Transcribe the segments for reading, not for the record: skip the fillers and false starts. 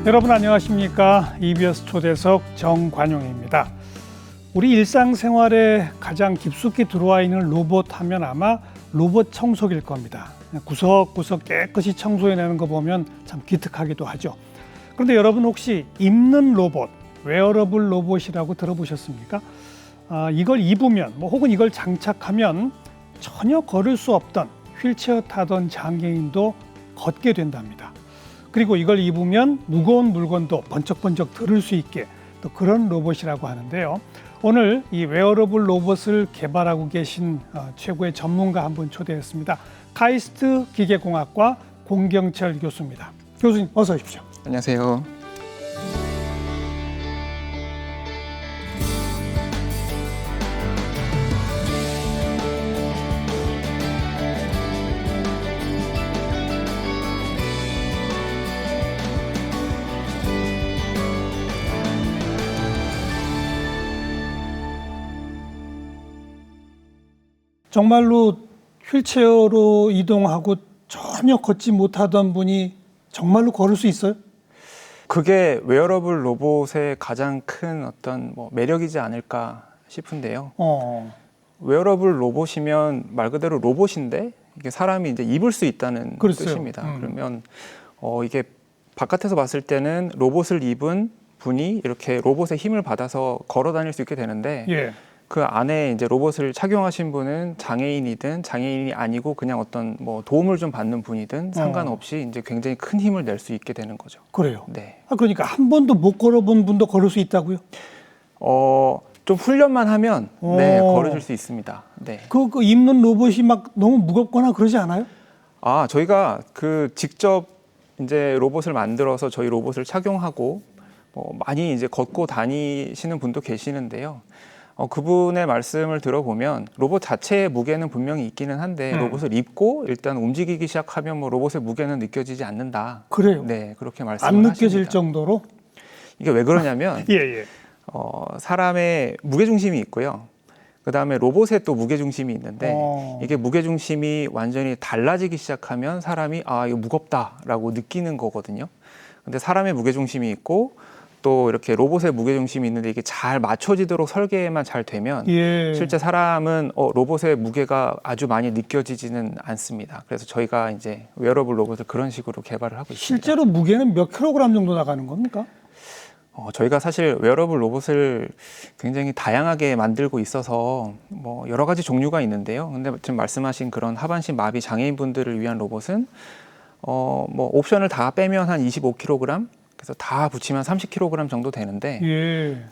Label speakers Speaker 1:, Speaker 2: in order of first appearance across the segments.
Speaker 1: 여러분 안녕하십니까? EBS 초대석 정관용입니다. 우리 일상생활에 가장 깊숙이 들어와 있는 로봇 하면 아마 로봇 청소기일 겁니다. 구석구석 깨끗이 청소해내는 거 보면 참 기특하기도 하죠. 그런데 여러분 혹시 입는 로봇, 웨어러블 로봇이라고 들어보셨습니까? 이걸 입으면 혹은 이걸 장착하면 전혀 걸을 수 없던 휠체어 타던 장애인도 걷게 된답니다. 그리고 이걸 입으면 무거운 물건도 번쩍번쩍 들을 수 있게 또 그런 로봇이라고 하는데요. 오늘 이 웨어러블 로봇을 개발하고 계신 최고의 전문가 한 분 초대했습니다. 카이스트 기계공학과 공경철 교수입니다. 교수님 어서 오십시오.
Speaker 2: 안녕하세요.
Speaker 1: 정말로 휠체어로 이동하고 전혀 걷지 못하던 분이 정말로 걸을 수 있어요?
Speaker 2: 그게 웨어러블 로봇의 가장 큰 어떤 매력이지 않을까 싶은데요. 웨어러블 로봇이면 말 그대로 로봇인데 이게 사람이 이제 입을 수 있다는
Speaker 1: 그렇어요.
Speaker 2: 뜻입니다. 그러면 이게 바깥에서 봤을 때는 로봇을 입은 분이 이렇게 로봇의 힘을 받아서 걸어 다닐 수 있게 되는데
Speaker 1: 예.
Speaker 2: 그 안에 이제 로봇을 착용하신 분은 장애인이든 장애인이 아니고 그냥 어떤 도움을 좀 받는 분이든 상관없이 이제 굉장히 큰 힘을 낼 수 있게 되는 거죠.
Speaker 1: 그래요?
Speaker 2: 네.
Speaker 1: 그러니까 한 번도 못 걸어본 분도 걸을 수 있다고요?
Speaker 2: 좀 훈련만 하면 네, 걸으실 수 있습니다. 네.
Speaker 1: 그 입는 로봇이 막 너무 무겁거나 그러지 않아요?
Speaker 2: 저희가 직접 이제 로봇을 만들어서 저희 로봇을 착용하고 많이 이제 걷고 다니시는 분도 계시는데요. 그분의 말씀을 들어보면 로봇 자체의 무게는 분명히 있기는 한데 로봇을 입고 일단 움직이기 시작하면 로봇의 무게는 느껴지지 않는다.
Speaker 1: 그래요?
Speaker 2: 네, 그렇게 말씀을
Speaker 1: 안 느껴질
Speaker 2: 하십니다.
Speaker 1: 정도로?
Speaker 2: 이게 왜 그러냐면
Speaker 1: 예.
Speaker 2: 사람의 무게중심이 있고요. 그다음에 로봇의 또 무게중심이 있는데 이게 무게중심이 완전히 달라지기 시작하면 사람이 이거 무겁다라고 느끼는 거거든요. 근데 사람의 무게중심이 있고 또 이렇게 로봇의 무게중심이 있는데 이게 잘 맞춰지도록 설계만 잘 되면 실제 사람은 로봇의 무게가 아주 많이 느껴지지는 않습니다. 그래서 저희가 이제 웨어러블 로봇을 그런 식으로 개발을 하고 있습니다.
Speaker 1: 실제로 무게는 몇 킬로그램 정도 나가는 겁니까?
Speaker 2: 저희가 사실 웨어러블 로봇을 굉장히 다양하게 만들고 있어서 여러 가지 종류가 있는데요. 근데 지금 말씀하신 그런 하반신 마비 장애인분들을 위한 로봇은 옵션을 다 빼면 한 25kg, 그래서 다 붙이면 30kg 정도 되는데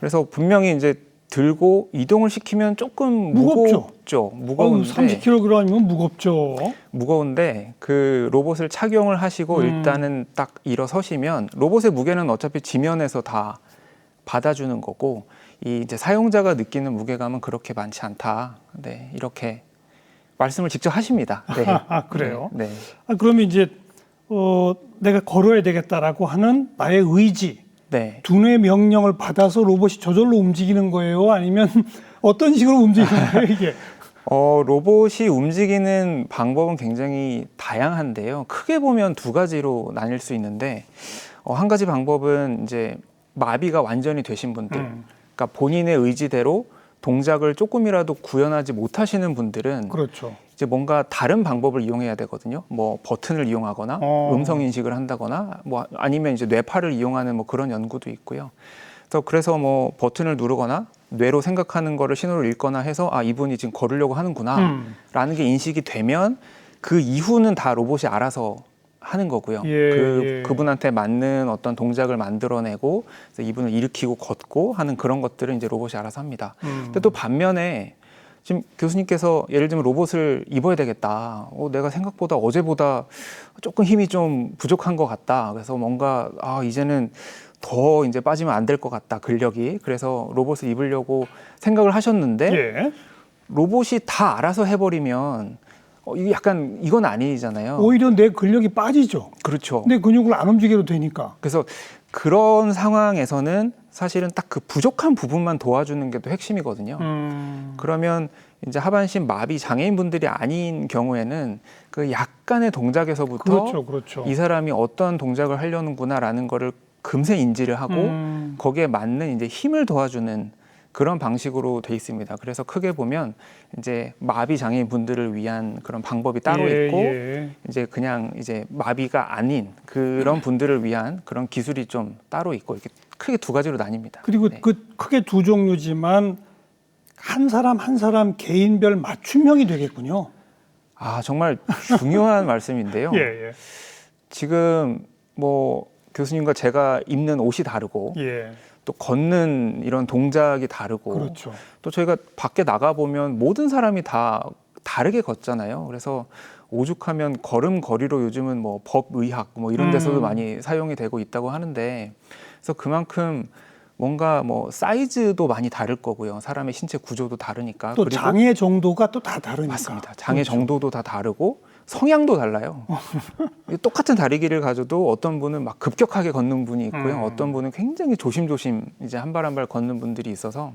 Speaker 2: 그래서 분명히 이제 들고 이동을 시키면 조금 무겁죠. 무거운데
Speaker 1: 30kg이면 무겁죠.
Speaker 2: 무거운데 그 로봇을 착용을 하시고 일단은 딱 일어서시면 로봇의 무게는 어차피 지면에서 다 받아주는 거고 이제 사용자가 느끼는 무게감은 그렇게 많지 않다. 네, 이렇게 말씀을 직접 하십니다. 네.
Speaker 1: 그래요?
Speaker 2: 네.
Speaker 1: 그러면 이제 내가 걸어야 되겠다라고 하는 나의 의지, 두뇌 명령을 받아서 로봇이 저절로 움직이는 거예요? 아니면 어떤 식으로 움직이는 거예요, 이게?
Speaker 2: 로봇이 움직이는 방법은 굉장히 다양한데요. 크게 보면 두 가지로 나뉠 수 있는데 한 가지 방법은 이제 마비가 완전히 되신 분들, 그러니까 본인의 의지대로 동작을 조금이라도 구현하지 못하시는 분들은
Speaker 1: 그렇죠.
Speaker 2: 이제 뭔가 다른 방법을 이용해야 되거든요. 버튼을 이용하거나 음성 인식을 한다거나 아니면 이제 뇌파를 이용하는 그런 연구도 있고요. 그래서 버튼을 누르거나 뇌로 생각하는 거를 신호를 읽거나 해서 이분이 지금 걸으려고 하는구나라는 게 인식이 되면 그 이후는 다 로봇이 알아서 하는 거고요. 그분한테 맞는 어떤 동작을 만들어내고 이분을 일으키고 걷고 하는 그런 것들을 이제 로봇이 알아서 합니다. 근데 또 반면에 지금 교수님께서 예를 들면 로봇을 입어야 되겠다. 내가 생각보다 어제보다 조금 힘이 좀 부족한 것 같다. 그래서 뭔가 이제는 더 이제 빠지면 안 될 것 같다. 근력이. 그래서 로봇을 입으려고 생각을 하셨는데 로봇이 다 알아서 해버리면 약간 이건 아니잖아요.
Speaker 1: 오히려 내 근력이 빠지죠.
Speaker 2: 그렇죠.
Speaker 1: 내 근육을 안 움직여도 되니까.
Speaker 2: 그래서 그런 상황에서는 사실은 딱 그 부족한 부분만 도와주는 게 또 핵심이거든요. 그러면 이제 하반신 마비 장애인분들이 아닌 경우에는 그 약간의 동작에서부터
Speaker 1: 그렇죠.
Speaker 2: 이 사람이 어떤 동작을 하려는구나라는 거를 금세 인지를 하고 거기에 맞는 이제 힘을 도와주는 그런 방식으로 돼 있습니다. 그래서 크게 보면 이제 마비 장애인 분들을 위한 그런 방법이 따로 있고 이제 그냥 이제 마비가 아닌 그런 분들을 위한 그런 기술이 좀 따로 있고 이렇게 크게 두 가지로 나뉩니다.
Speaker 1: 그리고
Speaker 2: 네.
Speaker 1: 그 크게 두 종류지만 한 사람 한 사람 개인별 맞춤형이 되겠군요.
Speaker 2: 아, 정말 중요한 말씀인데요.
Speaker 1: 예.
Speaker 2: 지금 뭐 교수님과 제가 입는 옷이 다르고
Speaker 1: 예.
Speaker 2: 또 걷는 이런 동작이 다르고
Speaker 1: 그렇죠.
Speaker 2: 또 저희가 밖에 나가 보면 모든 사람이 다 다르게 걷잖아요. 그래서 오죽하면 걸음걸이로 요즘은 뭐 법의학 뭐 이런 데서도 많이 사용이 되고 있다고 하는데 그래서 그만큼 뭔가 뭐 사이즈도 많이 다를 거고요. 사람의 신체 구조도 다르니까.
Speaker 1: 또
Speaker 2: 그리고
Speaker 1: 장애 정도가 또 다 다르니까.
Speaker 2: 맞습니다. 장애
Speaker 1: 그렇죠.
Speaker 2: 정도도 다 다르고 성향도 달라요. 똑같은 다리길을 가져도 어떤 분은 막 급격하게 걷는 분이 있고요. 어떤 분은 굉장히 조심조심 이제 한 발 한 발 걷는 분들이 있어서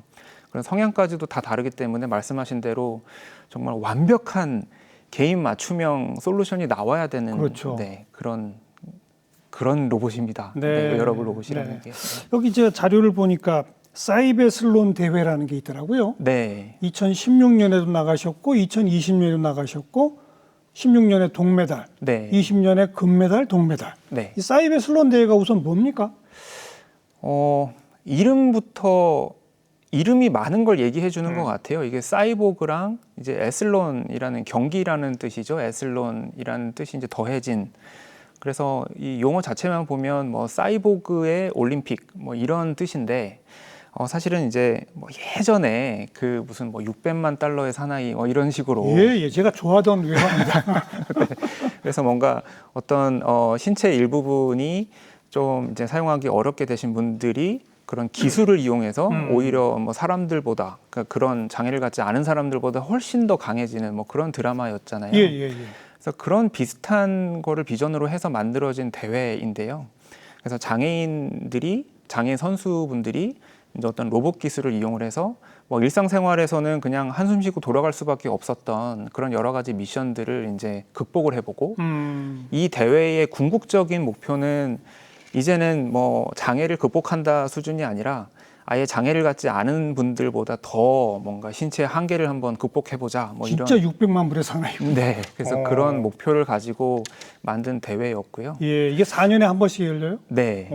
Speaker 2: 그런 성향까지도 다 다르기 때문에 말씀하신 대로 정말 완벽한 개인 맞춤형 솔루션이 나와야 되는
Speaker 1: 그렇죠.
Speaker 2: 네, 그런 로봇입니다.
Speaker 1: 네.
Speaker 2: 웨어러블 로봇이라는
Speaker 1: 네.
Speaker 2: 게.
Speaker 1: 여기 제가 자료를 보니까 사이베슬론 대회라는 게 있더라고요.
Speaker 2: 네.
Speaker 1: 2016년에도 나가셨고 2020년에도 나가셨고 16년에 동메달,
Speaker 2: 네.
Speaker 1: 20년에 금메달, 동메달.
Speaker 2: 네.
Speaker 1: 이 사이베슬론 대회가 우선 뭡니까?
Speaker 2: 이름부터 이름이 많은 걸 얘기해 주는 것 같아요. 이게 사이보그랑 이제 에슬론이라는 경기라는 뜻이죠. 에슬론이라는 뜻이 이제 더해진. 그래서 이 용어 자체만 보면 뭐 사이보그의 올림픽 뭐 이런 뜻인데 사실은 이제 뭐 예전에 그 무슨 뭐 600만 달러의 사나이 뭐 이런 식으로
Speaker 1: 예, 제가 좋아하던 외화입니다.
Speaker 2: 네. 그래서 뭔가 어떤 신체 일부분이 좀 이제 사용하기 어렵게 되신 분들이 그런 기술을 이용해서 오히려 뭐 사람들보다 그러니까 그런 장애를 갖지 않은 사람들보다 훨씬 더 강해지는 뭐 그런 드라마였잖아요.
Speaker 1: 예.
Speaker 2: 그래서 그런 비슷한 거를 비전으로 해서 만들어진 대회인데요. 그래서 장애인 선수분들이 이제 어떤 로봇 기술을 이용을 해서 뭐 일상생활에서는 그냥 한숨 쉬고 돌아갈 수밖에 없었던 그런 여러 가지 미션들을 이제 극복을 해보고 이 대회의 궁극적인 목표는 이제는 뭐 장애를 극복한다 수준이 아니라 아예 장애를 갖지 않은 분들보다 더 뭔가 신체의 한계를 한번 극복해보자. 뭐
Speaker 1: 진짜
Speaker 2: 이런
Speaker 1: 600만 불의 사나이.
Speaker 2: 네, 그래서 그런 목표를 가지고 만든 대회였고요.
Speaker 1: 예, 이게 4년에 한 번씩 열려요?
Speaker 2: 네.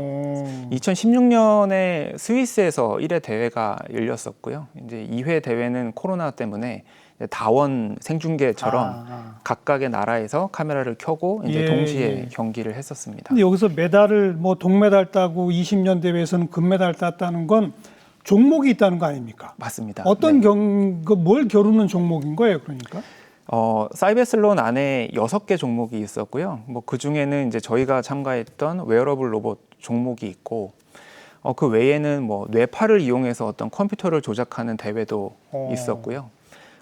Speaker 2: 2016년에 스위스에서 1회 대회가 열렸었고요. 이제 2회 대회는 코로나 때문에 다원 생중계처럼 각각의 나라에서 카메라를 켜고 이제 동시에 경기를 했었습니다.
Speaker 1: 근데 여기서 메달을 뭐 동메달 따고 20년 대회에서는 금메달 땄다는 건 종목이 있다는 거 아닙니까?
Speaker 2: 맞습니다.
Speaker 1: 어떤
Speaker 2: 네.
Speaker 1: 뭘 겨루는 종목인 거예요, 그러니까?
Speaker 2: 사이베슬론 안에 6개 종목이 있었고요. 뭐 그 중에는 이제 저희가 참가했던 웨어러블 로봇 종목이 있고, 그 외에는 뭐 뇌파를 이용해서 어떤 컴퓨터를 조작하는 대회도 있었고요.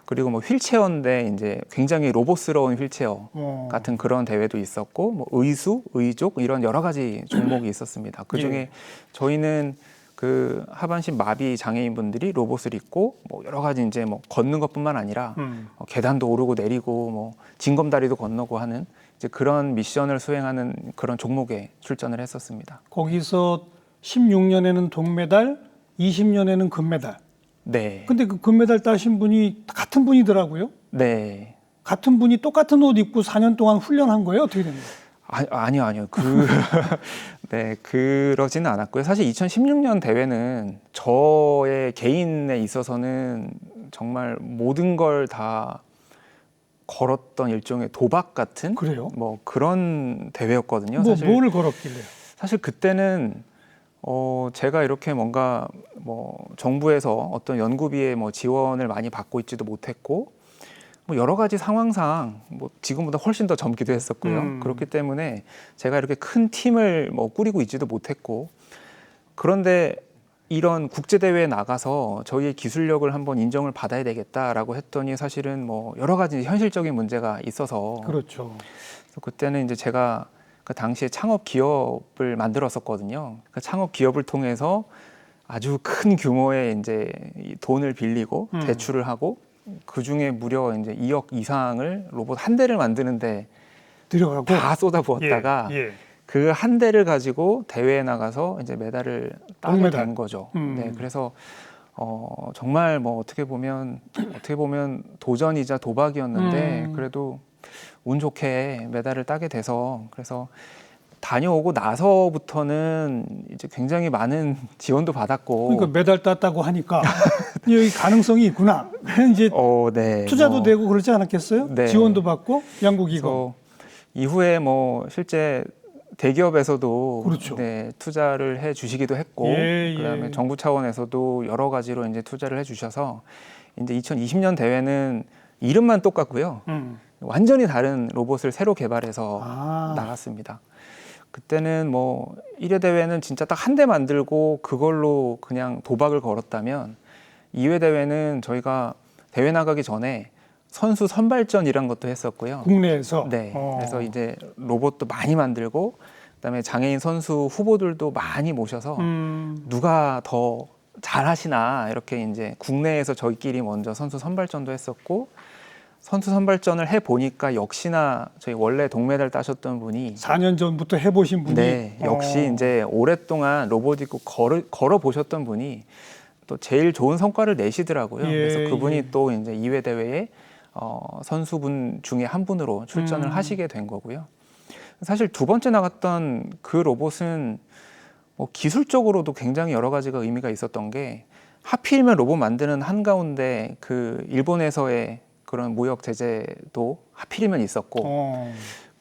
Speaker 2: 그리고 뭐 휠체어인데 이제 굉장히 로봇스러운 휠체어 같은 그런 대회도 있었고, 뭐 의수, 의족 이런 여러 가지 종목이 있었습니다. 그 중에 저희는 그 하반신 마비 장애인분들이 로봇을 입고 뭐 여러 가지 이제 뭐 걷는 것뿐만 아니라 계단도 오르고 내리고 뭐 징검다리도 건너고 하는 이제 그런 미션을 수행하는 그런 종목에 출전을 했었습니다.
Speaker 1: 거기서 16년에는 동메달, 20년에는 금메달.
Speaker 2: 네.
Speaker 1: 근데 그 금메달 따신 분이 같은 분이더라고요.
Speaker 2: 네.
Speaker 1: 같은 분이 똑같은 옷 입고 4년 동안 훈련한 거예요? 어떻게 됩니까?
Speaker 2: 아니요. 네, 그러지는 않았고요. 사실 2016년 대회는 저의 개인에 있어서는 정말 모든 걸 다 걸었던 일종의 도박 같은
Speaker 1: 그래요?
Speaker 2: 뭐 그런 대회였거든요.
Speaker 1: 뭐 뭐를 걸었길래요?
Speaker 2: 사실 그때는 제가 이렇게 뭔가 뭐 정부에서 어떤 연구비에 뭐 지원을 많이 받고 있지도 못했고 뭐 여러 가지 상황상 뭐 지금보다 훨씬 더 젊기도 했었고요. 그렇기 때문에 제가 이렇게 큰 팀을 뭐 꾸리고 있지도 못했고 그런데 이런 국제 대회에 나가서 저희의 기술력을 한번 인정을 받아야 되겠다라고 했더니 사실은 뭐 여러 가지 현실적인 문제가 있어서
Speaker 1: 그렇죠.
Speaker 2: 그래서 그때는 이제 제가 그 당시에 창업 기업을 만들었었거든요. 그 창업 기업을 통해서 아주 큰 규모의 이제 돈을 빌리고 대출을 하고 그 중에 무려 이제 2억 이상을 로봇 한 대를 만드는데
Speaker 1: 들어가고
Speaker 2: 다 쏟아부었다가 그 한 대를 가지고 대회에 나가서 이제 메달을 따게
Speaker 1: 동메달.
Speaker 2: 된 거죠. 네, 그래서 정말 뭐 어떻게 보면 도전이자 도박이었는데 그래도 운 좋게 메달을 따게 돼서 그래서 다녀오고 나서부터는 이제 굉장히 많은 지원도 받았고
Speaker 1: 그러니까 메달 땄다고 하니까 여기 가능성이 있구나. 이제
Speaker 2: 네,
Speaker 1: 투자도
Speaker 2: 뭐,
Speaker 1: 되고 그러지 않았겠어요?
Speaker 2: 네.
Speaker 1: 지원도 받고 양국이고.
Speaker 2: 그래서 이후에 뭐 실제 대기업에서도
Speaker 1: 그렇죠.
Speaker 2: 네, 투자를 해 주시기도 했고
Speaker 1: 예,
Speaker 2: 그다음에
Speaker 1: 예.
Speaker 2: 정부 차원에서도 여러 가지로 이제 투자를 해 주셔서 이제 2020년 대회는 이름만 똑같고요. 완전히 다른 로봇을 새로 개발해서 나갔습니다. 그때는 뭐 1회 대회는 진짜 딱 한 대 만들고 그걸로 그냥 도박을 걸었다면 2회 대회는 저희가 대회 나가기 전에 선수 선발전이란 것도 했었고요.
Speaker 1: 국내에서.
Speaker 2: 네. 그래서 이제 로봇도 많이 만들고 그다음에 장애인 선수 후보들도 많이 모셔서 누가 더 잘하시나 이렇게 이제 국내에서 저희끼리 먼저 선수 선발전도 했었고 선수 선발전을 해 보니까 역시나 저희 원래 동메달 따셨던 분이
Speaker 1: 4년 전부터 해보신 분이.
Speaker 2: 네, 역시 이제 오랫동안 로보틱 걸어 보셨던 분이 또 제일 좋은 성과를 내시더라고요.
Speaker 1: 예,
Speaker 2: 그래서 그분이
Speaker 1: 예.
Speaker 2: 또 이제 2회 대회에 선수분 중에 한 분으로 출전을 하시게 된 거고요. 사실 두 번째 나갔던 그 로봇은 뭐 기술적으로도 굉장히 여러 가지가 의미가 있었던 게 하필이면 로봇 만드는 한가운데 그 일본에서의 그런 무역 제재도 하필이면 있었고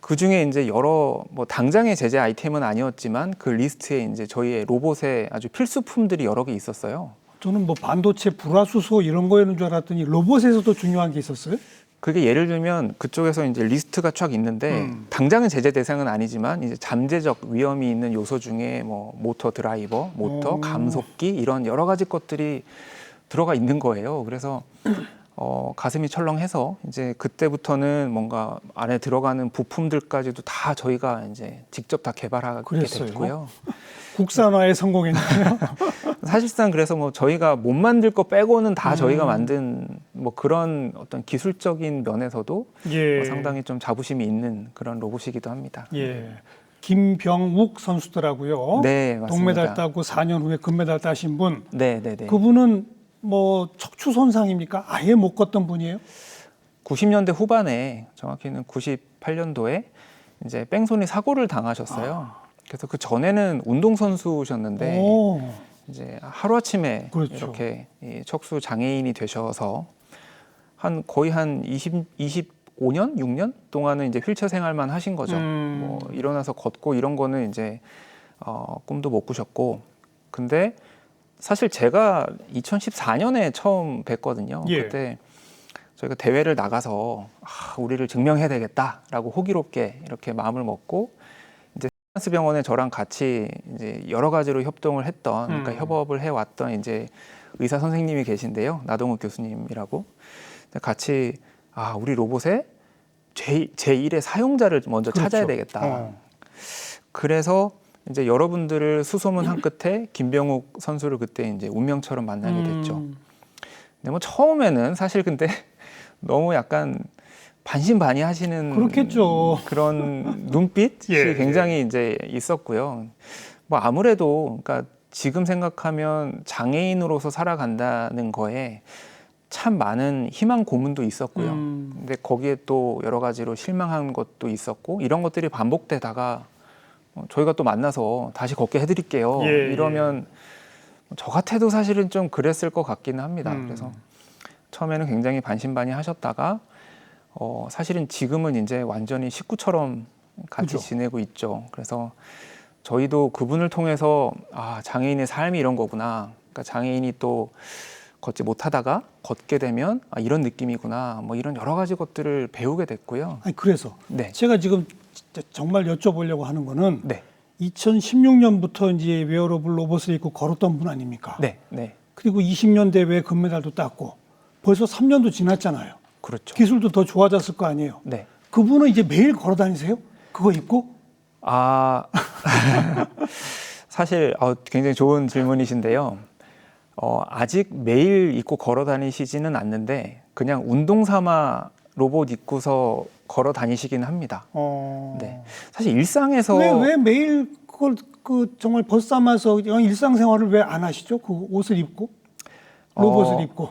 Speaker 2: 그 중에 이제 여러 뭐 당장의 제재 아이템은 아니었지만 그 리스트에 이제 저희의 로봇의 아주 필수품들이 여러 개 있었어요.
Speaker 1: 저는 뭐 반도체 불화수소 이런 거였는 줄 알았더니 로봇에서도 중요한 게 있었어요?
Speaker 2: 그게 예를 들면 그쪽에서 이제 리스트가 쫙 있는데 당장은 제재 대상은 아니지만 이제 잠재적 위험이 있는 요소 중에 뭐 모터 드라이버, 모터, 감속기 이런 여러 가지 것들이 들어가 있는 거예요. 그래서 가슴이 철렁해서 이제 그때부터는 뭔가 안에 들어가는 부품들까지도 다 저희가 이제 직접 다 개발하게
Speaker 1: 그랬어요?
Speaker 2: 됐고요.
Speaker 1: 국산화에 성공했나요?
Speaker 2: 사실상 그래서 뭐 저희가 못 만들 거 빼고는 다 저희가 만든 뭐 그런 어떤 기술적인 면에서도
Speaker 1: 예.
Speaker 2: 상당히 좀 자부심이 있는 그런 로봇이기도 합니다.
Speaker 1: 예. 김병욱 선수더라고요.
Speaker 2: 네, 맞습니다.
Speaker 1: 동메달 따고 4년 후에 금메달 따신 분.
Speaker 2: 네, 네, 네.
Speaker 1: 그분은 뭐 척추 손상입니까? 아예 못 걷던 분이에요?
Speaker 2: 90년대 후반에 정확히는 98년도에 이제 뺑소니 사고를 당하셨어요. 그래서 그 전에는 운동 선수셨는데 이제 하루 아침에
Speaker 1: 그렇죠.
Speaker 2: 이렇게 이 척수 장애인이 되셔서 거의 한 25년, 6년 동안은 이제 휠체어 생활만 하신 거죠. 뭐 일어나서 걷고 이런 거는 이제 꿈도 못 꾸셨고, 근데 사실 제가 2014년에 처음 뵀거든요.
Speaker 1: 예.
Speaker 2: 그때 저희가 대회를 나가서 우리를 증명해야 되겠다라고 호기롭게 이렇게 마음을 먹고 이제 스탄스 병원에 저랑 같이 이제 여러 가지로 협동을 했던, 그러니까 협업을 해왔던 이제 의사 선생님이 계신데요, 나동욱 교수님이라고. 같이 우리 로봇의 제1의 사용자를 먼저
Speaker 1: 그렇죠.
Speaker 2: 찾아야 되겠다. 그래서 이제 여러분들을 수소문한 끝에 김병욱 선수를 그때 이제 운명처럼 만나게 됐죠. 근데 뭐 처음에는 사실 근데 너무 약간 반신반의하시는
Speaker 1: 그렇겠죠.
Speaker 2: 그런 눈빛이
Speaker 1: 예,
Speaker 2: 굉장히 이제 있었고요. 뭐 아무래도 그러니까 지금 생각하면 장애인으로서 살아간다는 거에 참 많은 희망 고문도 있었고요. 근데 거기에 또 여러 가지로 실망한 것도 있었고, 이런 것들이 반복되다가 저희가 또 만나서 다시 걷게 해드릴게요.
Speaker 1: 예,
Speaker 2: 이러면 저 같아도 사실은 좀 그랬을 것 같기는 합니다. 그래서 처음에는 굉장히 반신반의하셨다가 사실은 지금은 이제 완전히 식구처럼 같이
Speaker 1: 그죠.
Speaker 2: 지내고 있죠. 그래서 저희도 그분을 통해서 장애인의 삶이 이런 거구나. 그러니까 장애인이 또 걷지 못하다가 걷게 되면 이런 느낌이구나. 뭐 이런 여러 가지 것들을 배우게 됐고요.
Speaker 1: 아니 그래서
Speaker 2: 네.
Speaker 1: 제가 지금 진짜 정말 여쭤보려고 하는 거는
Speaker 2: 네.
Speaker 1: 2016년부터 이제 웨어러블 로봇을 입고 걸었던 분 아닙니까?
Speaker 2: 네. 네.
Speaker 1: 그리고 20년 대회 금메달도 땄고 벌써 3년도 지났잖아요.
Speaker 2: 그렇죠.
Speaker 1: 기술도 더 좋아졌을 거 아니에요.
Speaker 2: 네.
Speaker 1: 그분은 이제 매일 걸어 다니세요? 그거 입고?
Speaker 2: 사실 굉장히 좋은 질문이신데요. 아직 매일 입고 걸어 다니시지는 않는데 그냥 운동 삼아 로봇 입고서 걸어 다니시긴 합니다. 네. 사실 일상에서
Speaker 1: 왜 매일 그걸 정말 벗삼아서 일상생활을 왜 안 하시죠? 그 옷을 입고 로봇을 입고.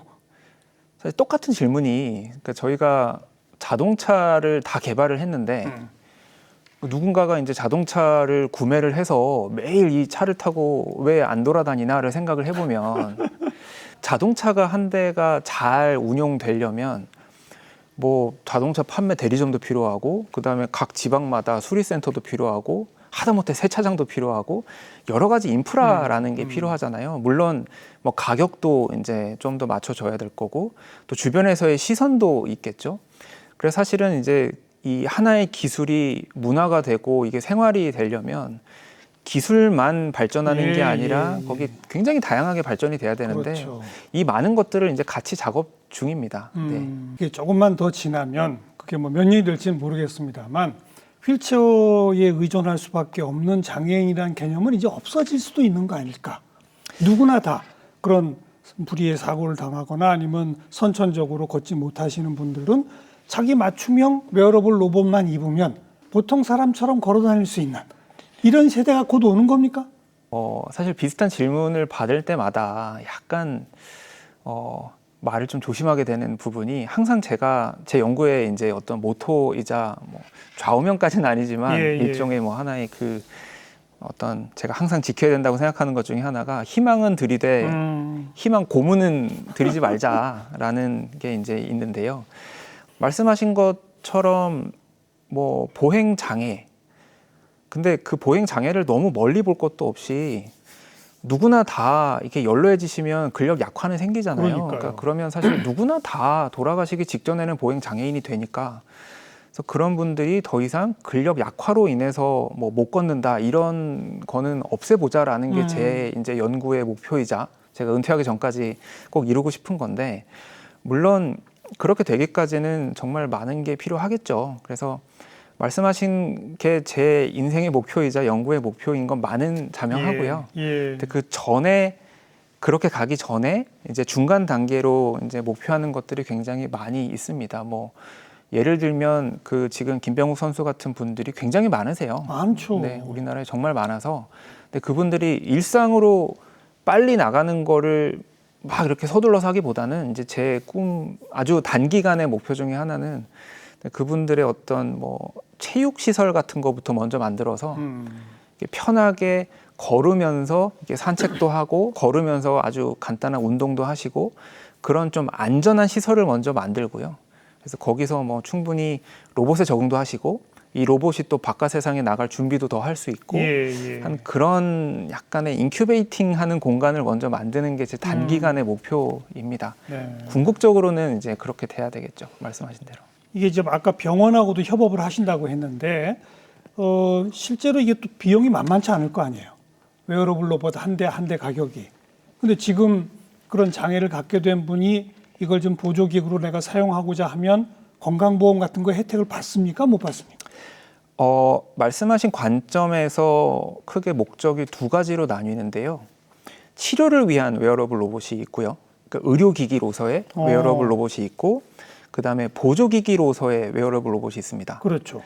Speaker 2: 사실 똑같은 질문이 그러니까 저희가 자동차를 다 개발을 했는데 누군가가 이제 자동차를 구매를 해서 매일 이 차를 타고 왜 안 돌아다니나를 생각을 해보면 자동차가 한 대가 잘 운용되려면 뭐 자동차 판매 대리점도 필요하고 그다음에 각 지방마다 수리센터도 필요하고 하다못해 세차장도 필요하고 여러 가지 인프라라는 게 필요하잖아요. 물론 뭐 가격도 이제 좀 더 맞춰줘야 될 거고 또 주변에서의 시선도 있겠죠. 그래서 사실은 이제 이 하나의 기술이 문화가 되고 이게 생활이 되려면 기술만 발전하는 게 아니라 거기 굉장히 다양하게 발전이 돼야 되는데
Speaker 1: 그렇죠.
Speaker 2: 이 많은 것들을 이제 같이 작업 중입니다. 네.
Speaker 1: 이게 조금만 더 지나면 그게 뭐 몇 년이 될지는 모르겠습니다만 휠체어에 의존할 수밖에 없는 장애인이라는 개념은 이제 없어질 수도 있는 거 아닐까? 누구나 다 그런 불의의 사고를 당하거나 아니면 선천적으로 걷지 못하시는 분들은 자기 맞춤형 웨어러블 로봇만 입으면 보통 사람처럼 걸어 다닐 수 있는 이런 세대가 곧 오는 겁니까?
Speaker 2: 사실 비슷한 질문을 받을 때마다 약간 말을 좀 조심하게 되는 부분이 항상 제가 제 연구의 이제 어떤 모토이자 뭐 좌우명까지는 아니지만 일종의 뭐 하나의 그 어떤 제가 항상 지켜야 된다고 생각하는 것 중에 하나가 희망은 들이되 희망 고문은 들이지 말자라는 게 이제 있는데요. 말씀하신 것처럼 뭐 보행 장애 근데 그 보행 장애를 너무 멀리 볼 것도 없이 누구나 다 이렇게 연로해지시면 근력 약화는 생기잖아요. 그러니까 그러면 사실 누구나 다 돌아가시기 직전에는 보행 장애인이 되니까 그래서 그런 분들이 더 이상 근력 약화로 인해서 뭐 못 걷는다 이런 거는 없애보자라는 게 제 이제 연구의 목표이자 제가 은퇴하기 전까지 꼭 이루고 싶은 건데 물론 그렇게 되기까지는 정말 많은 게 필요하겠죠. 그래서 말씀하신 게 제 인생의 목표이자 연구의 목표인 건 많은 자명하고요. 근데 그 전에 그렇게 가기 전에 이제 중간 단계로 이제 목표하는 것들이 굉장히 많이 있습니다. 뭐 예를 들면 그 지금 김병욱 선수 같은 분들이 굉장히 많으세요.
Speaker 1: 많죠.
Speaker 2: 네, 우리나라에 정말 많아서. 근데 그분들이 일상으로 빨리 나가는 거를 막 이렇게 서둘러서 하기보다는 이제 제 꿈 아주 단기간의 목표 중에 하나는 그분들의 어떤 뭐 체육 시설 같은 거부터 먼저 만들어서 편하게 걸으면서 이렇게 산책도 하고 걸으면서 아주 간단한 운동도 하시고 그런 좀 안전한 시설을 먼저 만들고요. 그래서 거기서 뭐 충분히 로봇에 적응도 하시고 이 로봇이 또 바깥 세상에 나갈 준비도 더 할 수 있고 한 그런 약간의 인큐베이팅하는 공간을 먼저 만드는 게 제 단기간의 목표입니다. 궁극적으로는 이제 그렇게 돼야 되겠죠. 말씀하신 대로.
Speaker 1: 이게 지금 아까 병원하고도 협업을 하신다고 했는데 실제로 이게 또 비용이 만만치 않을 거 아니에요. 웨어러블 로봇 한 대 가격이. 근데 지금 그런 장애를 갖게 된 분이 이걸 좀 보조기구로 내가 사용하고자 하면 건강보험 같은 거 혜택을 받습니까? 못 받습니까?
Speaker 2: 말씀하신 관점에서 크게 목적이 두 가지로 나뉘는데요. 치료를 위한 웨어러블 로봇이 있고요. 그러니까 의료기기로서의 웨어러블 로봇이 있고 그다음에 보조기기로서의 웨어러블 로봇이 있습니다.
Speaker 1: 그렇죠.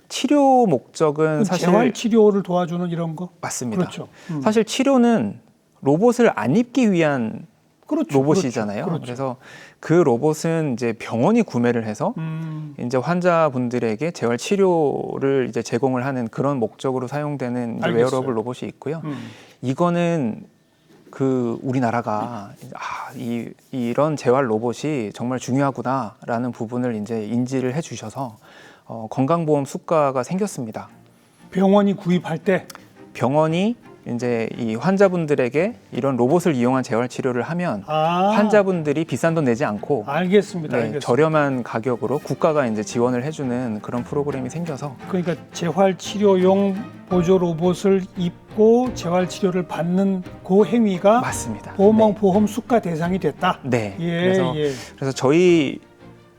Speaker 2: 치료 목적은 사실
Speaker 1: 재활 치료를 도와주는 이런 거?
Speaker 2: 맞습니다.
Speaker 1: 그렇죠.
Speaker 2: 사실 치료는 로봇을 안 입기 위한 로봇이잖아요.
Speaker 1: 그렇죠.
Speaker 2: 그래서 그 로봇은 이제 병원이 구매를 해서 이제 환자분들에게 재활 치료를 이제 제공을 하는 그런 목적으로 사용되는 이제 웨어러블 로봇이 있고요. 이거는 그 우리나라가 이런 재활 로봇이 정말 중요하구나라는 부분을 이제 인지를 해주셔서 건강보험 수가가 생겼습니다.
Speaker 1: 병원이 구입할 때
Speaker 2: 병원이 이제 이 환자분들에게 이런 로봇을 이용한 재활 치료를 하면 환자분들이 비싼 돈 내지 않고
Speaker 1: 알겠습니다.
Speaker 2: 저렴한 가격으로 국가가 이제 지원을 해주는 그런 프로그램이 생겨서
Speaker 1: 그러니까 재활 치료용 보조 로봇을 입고 재활 치료를 받는 그 행위가
Speaker 2: 맞습니다.
Speaker 1: 보험 수가 대상이 됐다.
Speaker 2: 네. 그래서 저희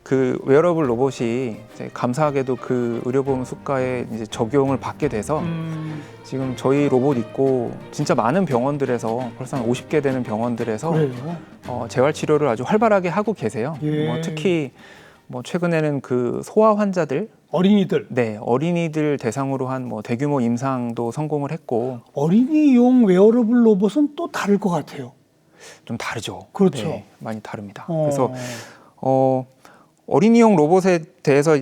Speaker 2: 그 웨어러블 로봇이 이제 감사하게도 그 의료보험 수가에 이제 적용을 받게 돼서 지금 저희 로봇 있고 진짜 많은 병원들에서 벌써 한 50개 되는 병원들에서 재활 치료를 아주 활발하게 하고 계세요. 뭐 특히 뭐 최근에는 그 소아 환자들,
Speaker 1: 어린이들.
Speaker 2: 네, 어린이들 대상으로 한 뭐 대규모 임상도 성공을 했고
Speaker 1: 어린이용 웨어러블 로봇은 또 다를 것 같아요.
Speaker 2: 좀 다르죠.
Speaker 1: 그렇죠.
Speaker 2: 네, 많이 다릅니다.
Speaker 1: 어.
Speaker 2: 그래서 어린이용 로봇에 대해서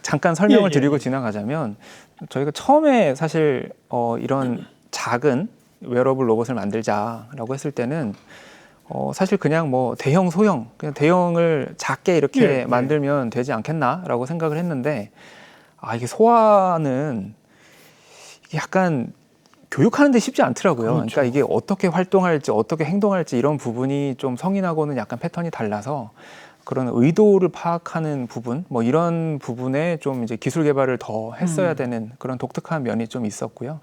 Speaker 2: 잠깐 설명을 드리고 지나가자면 저희가 처음에 사실 이런 작은 웨어러블 로봇을 만들자라고 했을 때는 사실 그냥 뭐 대형 소형 그냥 대형을 작게 이렇게 만들면 되지 않겠나라고 생각을 했는데 이게 소아는 약간 교육하는 데 쉽지 않더라고요.
Speaker 1: 그렇죠.
Speaker 2: 그러니까 이게 어떻게 활동할지 어떻게 행동할지 이런 부분이 좀 성인하고는 약간 패턴이 달라서 그런 의도를 파악하는 부분 뭐 이런 부분에 좀 이제 기술 개발을 더 했어야 되는 그런 독특한 면이 좀 있었고요.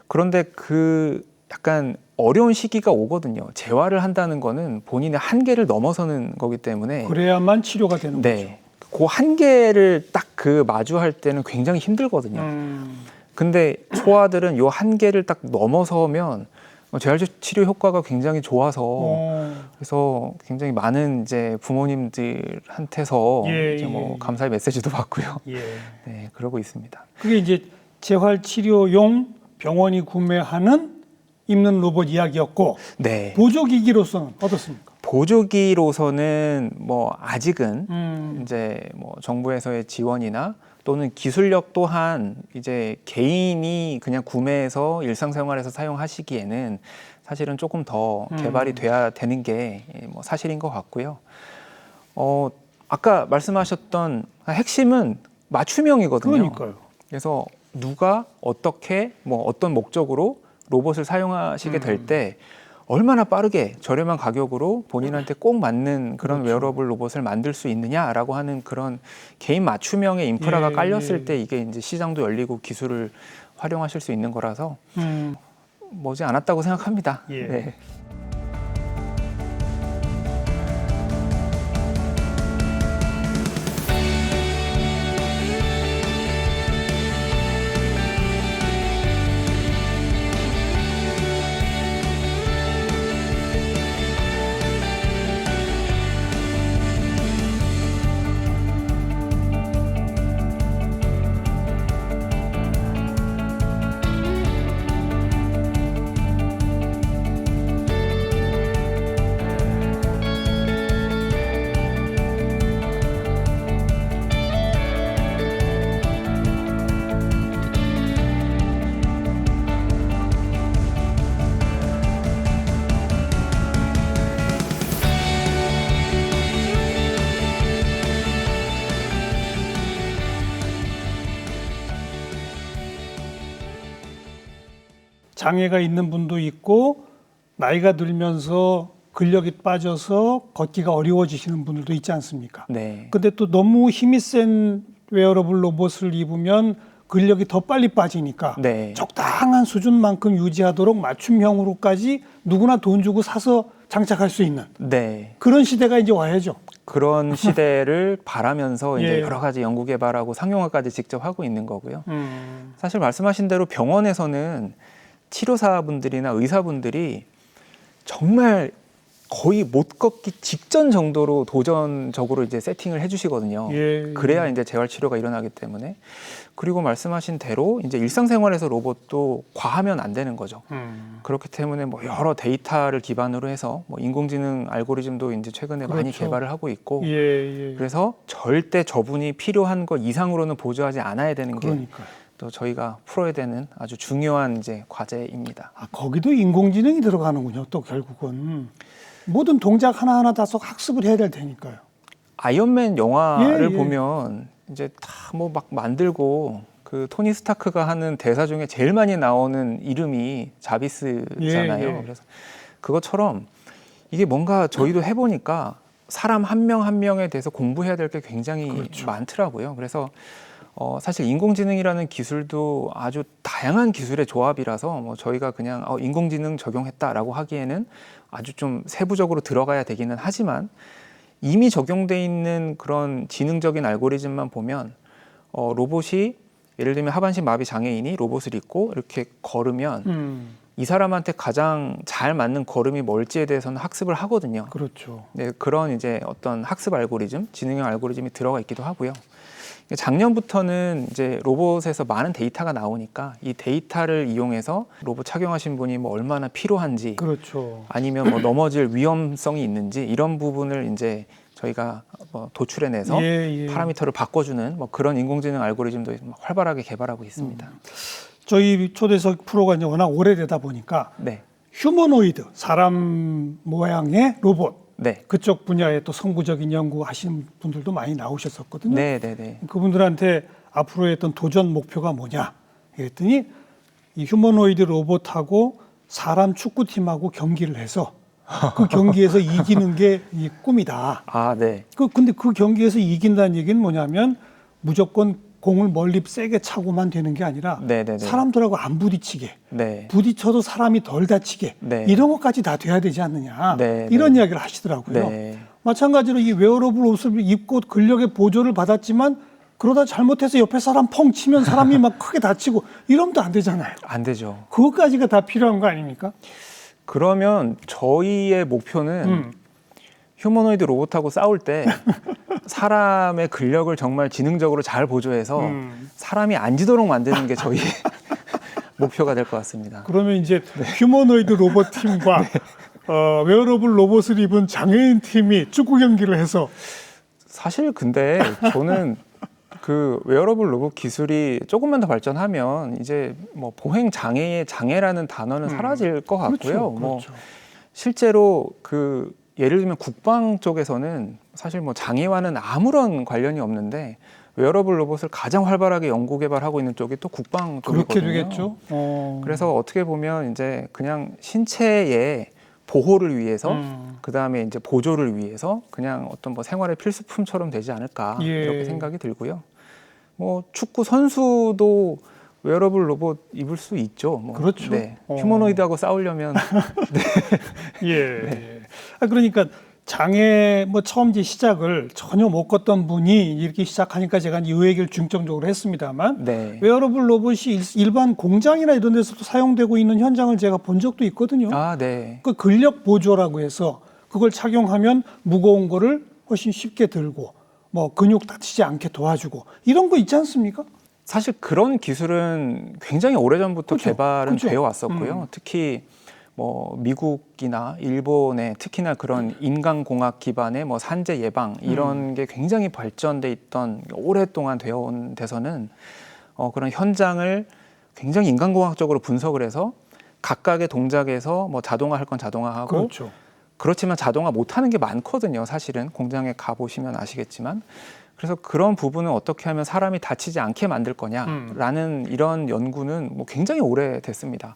Speaker 2: 그런데 그 약간 어려운 시기가 오거든요. 재활을 한다는 거는 본인의 한계를 넘어서는 거기 때문에
Speaker 1: 그래야만 치료가 되는
Speaker 2: 네. 그 한계를 딱 그 마주할 때는 굉장히 힘들거든요.
Speaker 1: 거죠.
Speaker 2: 근데 소아들은 요 한계를 딱 넘어서면 재활 치료 효과가 굉장히 좋아서 그래서 굉장히 많은 이제 부모님들한테서 이제 뭐 감사의 메시지도 받고요. 네, 그러고 있습니다.
Speaker 1: 그게 이제 재활 치료용 병원이 구매하는 입는 로봇 이야기였고,
Speaker 2: 네.
Speaker 1: 보조기기로서는 어떻습니까?
Speaker 2: 보조기로서는 뭐 아직은 이제 뭐 정부에서의 지원이나 또는 기술력 또한 이제 개인이 그냥 구매해서 일상생활에서 사용하시기에는 사실은 조금 더 개발이 돼야 되는 게 뭐 사실인 것 같고요. 아까 말씀하셨던 핵심은 맞춤형이거든요.
Speaker 1: 그러니까요.
Speaker 2: 그래서 누가 어떻게 뭐 어떤 목적으로 로봇을 사용하시게 될 때 얼마나 빠르게 저렴한 가격으로 본인한테 꼭 맞는 그런 웨어러블 로봇을 만들 수 있느냐라고 하는 그런 개인 맞춤형의 인프라가 깔렸을 때 이게 이제 시장도 열리고 기술을 활용하실 수 있는 거라서 머지 않았다고 생각합니다. 네.
Speaker 1: 장애가 있는 분도 있고 나이가 들면서 근력이 빠져서 걷기가 어려워지시는 분들도 있지 않습니까?
Speaker 2: 네.
Speaker 1: 근데 또 너무 힘이 센 웨어러블 로봇을 입으면 근력이 더 빨리 빠지니까
Speaker 2: 네.
Speaker 1: 적당한 수준만큼 유지하도록 맞춤형으로까지 누구나 돈 주고 사서 장착할 수 있는
Speaker 2: 네.
Speaker 1: 그런 시대가 이제 와야죠.
Speaker 2: 그런 시대를 바라면서 이제 여러 가지 연구 개발하고 상용화까지 직접 하고 있는 거고요. 사실 말씀하신 대로 병원에서는 치료사분들이나 의사분들이 정말 거의 못 걷기 직전 정도로 도전적으로 이제 세팅을 해주시거든요. 그래야 이제 재활 치료가 일어나기 때문에. 그리고 말씀하신 대로 이제 일상생활에서 로봇도 과하면 안 되는 거죠. 그렇기 때문에 뭐 여러 데이터를 기반으로 해서 뭐 인공지능 알고리즘도 이제 최근에 많이 개발을 하고 있고. 그래서 절대 저분이 필요한 것 이상으로는 보조하지 않아야 되는 게 또 저희가 풀어야 되는 아주 중요한 이제 과제입니다.
Speaker 1: 거기도 인공지능이 들어가는군요. 또 결국은 모든 동작 하나하나 다 학습을 해야 될 테니까요.
Speaker 2: 아이언맨 영화를 보면 이제 다 뭐 막 만들고 그 토니 스타크가 하는 대사 중에 제일 많이 나오는 이름이 자비스잖아요. 그래서 그것처럼 이게 뭔가 저희도 해보니까 사람 한 명 한 명에 대해서 공부해야 될 게 굉장히 많더라고요. 그래서 사실 인공지능이라는 기술도 아주 다양한 기술의 조합이라서 뭐 저희가 그냥 인공지능 적용했다라고 하기에는 아주 좀 세부적으로 들어가야 되기는 하지만 이미 적용돼 있는 그런 지능적인 알고리즘만 보면 로봇이 예를 들면 하반신 마비 장애인이 로봇을 입고 이렇게 걸으면 이 사람한테 가장 잘 맞는 걸음이 뭘지에 대해서는 학습을 하거든요.
Speaker 1: 그렇죠.
Speaker 2: 네, 그런 이제 어떤 학습 알고리즘, 지능형 알고리즘이 들어가 있기도 하고요. 작년부터는 이제 로봇에서 많은 데이터가 나오니까 이 데이터를 이용해서 로봇 착용하신 분이 뭐 얼마나 필요한지,
Speaker 1: 그렇죠.
Speaker 2: 아니면 뭐 넘어질 위험성이 있는지 이런 부분을 이제 저희가 뭐 도출해내서 파라미터를 바꿔주는 뭐 그런 인공지능 알고리즘도 활발하게 개발하고 있습니다.
Speaker 1: 저희 초대석 프로가 이제 워낙 오래되다 보니까
Speaker 2: 네,
Speaker 1: 휴머노이드, 사람 모양의 로봇,
Speaker 2: 네,
Speaker 1: 그쪽 분야에 또 성부적인 연구하시는 분들도 많이 나오셨었거든요.
Speaker 2: 네, 네, 네.
Speaker 1: 그분들한테 앞으로의 어떤 도전 목표가 뭐냐 그랬더니 이 휴머노이드 로봇하고 사람 축구팀하고 경기를 해서 그 경기에서 이기는 게 이 꿈이다.
Speaker 2: 아, 네,
Speaker 1: 근데 그 경기에서 이긴다는 얘기는 뭐냐면 무조건 공을 멀리 세게 차고만 되는 게 아니라
Speaker 2: 네, 네, 네.
Speaker 1: 사람들하고 안 부딪히게,
Speaker 2: 네,
Speaker 1: 부딪혀도 사람이 덜 다치게
Speaker 2: 네.
Speaker 1: 이런 것까지 다 돼야 되지 않느냐
Speaker 2: 네,
Speaker 1: 이런
Speaker 2: 네.
Speaker 1: 이야기를 하시더라고요.
Speaker 2: 네.
Speaker 1: 마찬가지로 이 웨어러블 옷을 입고 근력의 보조를 받았지만 그러다 잘못해서 옆에 사람 펑 치면 사람이 막 크게 다치고 이러면 또 안 되잖아요.
Speaker 2: 안 되죠.
Speaker 1: 그것까지가 다 필요한 거 아닙니까?
Speaker 2: 그러면 저희의 목표는 휴머노이드 로봇하고 싸울 때 사람의 근력을 정말 지능적으로 잘 보조해서 사람이 안 지도록 만드는 게 저희의 목표가 될 것 같습니다.
Speaker 1: 그러면 이제 휴머노이드 로봇 팀과 웨어러블 로봇을 입은 장애인 팀이 축구 경기를 해서
Speaker 2: 사실 근데 저는 그 웨어러블 로봇 기술이 조금만 더 발전하면 이제 뭐 보행 장애의 장애라는 단어는 사라질 것 같고요.
Speaker 1: 그렇죠,
Speaker 2: 뭐
Speaker 1: 그렇죠.
Speaker 2: 실제로 그 예를 들면 국방 쪽에서는 사실 뭐 장애와는 아무런 관련이 없는데 웨어러블 로봇을 가장 활발하게 연구 개발하고 있는 쪽이 또 국방 쪽이거든요.
Speaker 1: 그렇게 되겠죠.
Speaker 2: 그래서 어떻게 보면 이제 그냥 신체의 보호를 위해서 그 다음에 이제 보조를 위해서 그냥 어떤 뭐 생활의 필수품처럼 되지 않을까 이렇게 생각이 들고요. 뭐 축구 선수도 웨어러블 로봇 입을 수 있죠. 뭐.
Speaker 1: 그렇죠.
Speaker 2: 네. 휴머노이드하고 싸우려면
Speaker 1: 예. 그러니까 장애 뭐 처음 이제 시작을 전혀 못 걷던 분이 이렇게 시작하니까 제가 이 얘기를 중점적으로 했습니다만
Speaker 2: 네.
Speaker 1: 웨어러블 로봇이 일반 공장이나 이런 데서도 사용되고 있는 현장을 제가 본 적도 있거든요.
Speaker 2: 아, 네.
Speaker 1: 그 근력 보조라고 해서 그걸 착용하면 무거운 거를 훨씬 쉽게 들고 뭐 근육 다치지 않게 도와주고 이런 거 있지 않습니까?
Speaker 2: 사실 그런 기술은 굉장히 오래전부터
Speaker 1: 그렇죠.
Speaker 2: 개발은
Speaker 1: 그렇죠.
Speaker 2: 되어 왔었고요. 특히 뭐 미국이나 일본에 특히나 그런 인간공학 기반의 뭐 산재 예방 이런 게 굉장히 발전돼 있던 오랫동안 되어 온 데서는 그런 현장을 굉장히 인간공학적으로 분석을 해서 각각의 동작에서 뭐 자동화할 건 자동화하고
Speaker 1: 그렇죠.
Speaker 2: 그렇지만 자동화 못하는 게 많거든요. 사실은 공장에 가보시면 아시겠지만 그래서 그런 부분은 어떻게 하면 사람이 다치지 않게 만들 거냐라는 이런 연구는 뭐 굉장히 오래됐습니다.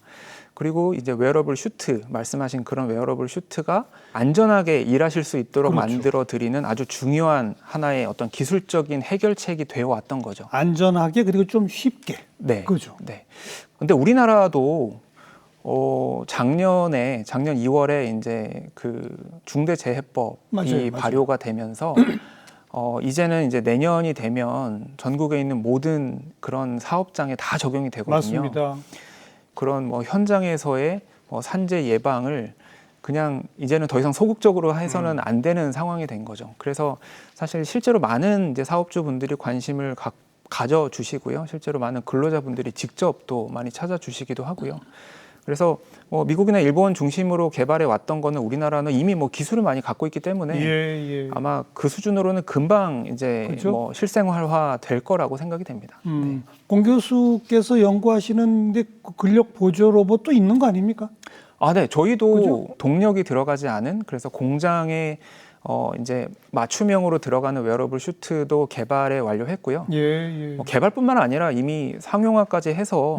Speaker 2: 그리고 이제 웨어러블 슈트 말씀하신 그런 웨어러블 슈트가 안전하게 일하실 수 있도록
Speaker 1: 그렇죠.
Speaker 2: 만들어 드리는 아주 중요한 하나의 어떤 기술적인 해결책이 되어 왔던 거죠.
Speaker 1: 안전하게 그리고 좀 쉽게.
Speaker 2: 네.
Speaker 1: 그죠.
Speaker 2: 네. 근데 우리나라도 작년 2월에 이제 그 중대재해법이
Speaker 1: 맞아요.
Speaker 2: 발효가 되면서 이제는 이제 내년이 되면 전국에 있는 모든 그런 사업장에 다 적용이 되거든요.
Speaker 1: 맞습니다.
Speaker 2: 그런 뭐 현장에서의 뭐 산재 예방을 그냥 이제는 더 이상 소극적으로 해서는 안 되는 상황이 된 거죠. 그래서 사실 실제로 많은 이제 사업주분들이 관심을 가져주시고요. 실제로 많은 근로자분들이 직접 또 많이 찾아주시기도 하고요. 그래서 뭐 미국이나 일본 중심으로 개발해 왔던 거는 우리나라는 이미 뭐 기술을 많이 갖고 있기 때문에 아마 그 수준으로는 금방 이제
Speaker 1: 그렇죠?
Speaker 2: 뭐 실생활화 될 거라고 생각이 됩니다. 네.
Speaker 1: 공 교수께서 연구하시는데 근력 보조 로봇도 있는 거 아닙니까?
Speaker 2: 아, 네. 저희도
Speaker 1: 그죠?
Speaker 2: 동력이 들어가지 않은 그래서 공장에 이제 맞춤형으로 들어가는 웨어러블 슈트도 개발에 완료했고요. 개발뿐만 아니라 이미 상용화까지 해서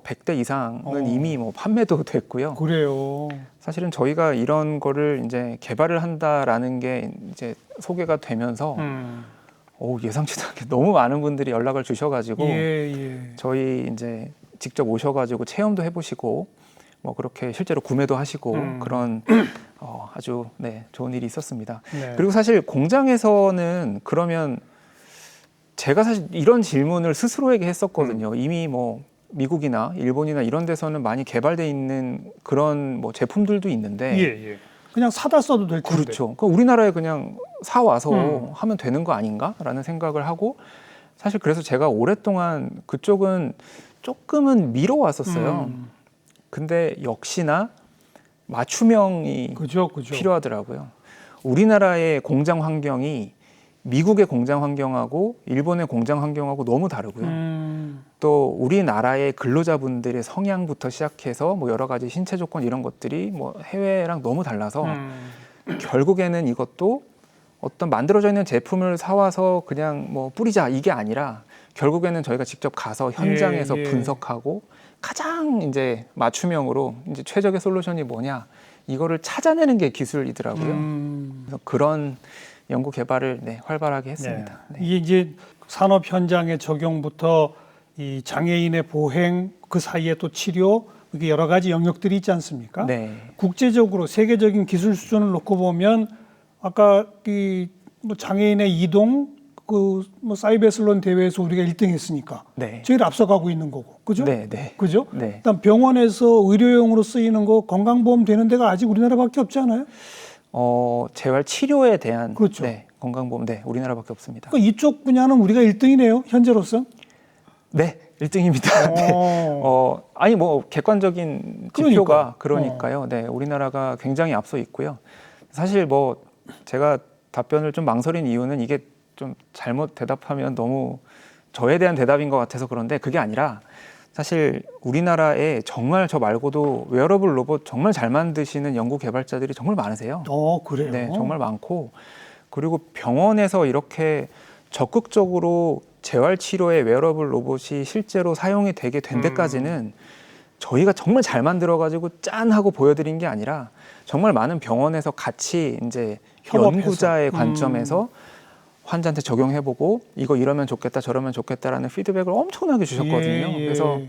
Speaker 2: 100대 이상은 이미 뭐 판매도 됐고요.
Speaker 1: 그래요.
Speaker 2: 사실은 저희가 이런 거를 이제 개발을 한다라는 게 이제 소개가 되면서 예상치도 않게 너무 많은 분들이 연락을 주셔가지고 저희 이제 직접 오셔가지고 체험도 해보시고 뭐 그렇게 실제로 구매도 하시고 그런 아주 좋은 일이 있었습니다. 그리고 사실 공장에서는 그러면 제가 사실 이런 질문을 스스로에게 했었거든요. 이미 뭐 미국이나 일본이나 이런 데서는 많이 개발돼 있는 그런 뭐 제품들도 있는데
Speaker 1: 예. 그냥 사다 써도 될 텐데.
Speaker 2: 그렇죠. 그러니까 우리나라에 그냥 사 와서 하면 되는 거 아닌가라는 생각을 하고 사실 그래서 제가 오랫동안 그쪽은 조금은 미뤄왔었어요. 근데 역시나 맞춤형이
Speaker 1: 그죠.
Speaker 2: 필요하더라고요. 우리나라의 공장 환경이 미국의 공장 환경하고 일본의 공장 환경하고 너무 다르고요. 또 우리나라의 근로자분들의 성향부터 시작해서 뭐 여러 가지 신체 조건 이런 것들이 뭐 해외랑 너무 달라서 결국에는 이것도 어떤 만들어져 있는 제품을 사와서 그냥 뭐 뿌리자 이게 아니라 결국에는 저희가 직접 가서 현장에서 분석하고 가장 이제 맞춤형으로 이제 최적의 솔루션이 뭐냐 이거를 찾아내는 게 기술이더라고요. 그래서 그런 연구 개발을 활발하게 했습니다. 네.
Speaker 1: 이게 이제 산업 현장의 적용부터 이 장애인의 보행 그 사이에 또 치료 이게 여러 가지 영역들이 있지 않습니까?
Speaker 2: 네.
Speaker 1: 국제적으로 세계적인 기술 수준을 놓고 보면 아까 이 뭐 장애인의 이동 그 뭐 사이베슬론 대회에서 우리가 1등했으니까
Speaker 2: 네.
Speaker 1: 제일 앞서가고 있는 거고, 그죠?
Speaker 2: 네.
Speaker 1: 그죠?
Speaker 2: 네.
Speaker 1: 일단 병원에서 의료용으로 쓰이는 거 건강보험 되는 데가 아직 우리나라밖에 없지 않아요?
Speaker 2: 재활 치료에 대한
Speaker 1: 그렇죠.
Speaker 2: 건강보험 우리나라밖에 없습니다.
Speaker 1: 그러니까 이쪽 분야는 우리가 1등이네요, 현재로서.
Speaker 2: 네, 1등입니다. 네. 아니 뭐 객관적인 지표가 그러니까요. 네, 우리나라가 굉장히 앞서 있고요. 사실 뭐 제가 답변을 좀 망설인 이유는 이게 좀 잘못 대답하면 너무 저에 대한 대답인 것 같아서 그런데 그게 아니라 사실 우리나라에 정말 저 말고도 웨어러블 로봇 정말 잘 만드시는 연구 개발자들이 정말 많으세요.
Speaker 1: 그래요?
Speaker 2: 네, 정말 많고 그리고 병원에서 이렇게 적극적으로 재활 치료에 웨어러블 로봇이 실제로 사용이 되게 된 데까지는 저희가 정말 잘 만들어가지고 짠 하고 보여드린 게 아니라 정말 많은 병원에서 같이 이제
Speaker 1: 협업해서.
Speaker 2: 연구자의 관점에서 환자한테 적용해보고 이거 이러면 좋겠다 저러면 좋겠다라는 피드백을 엄청나게 주셨거든요. 그래서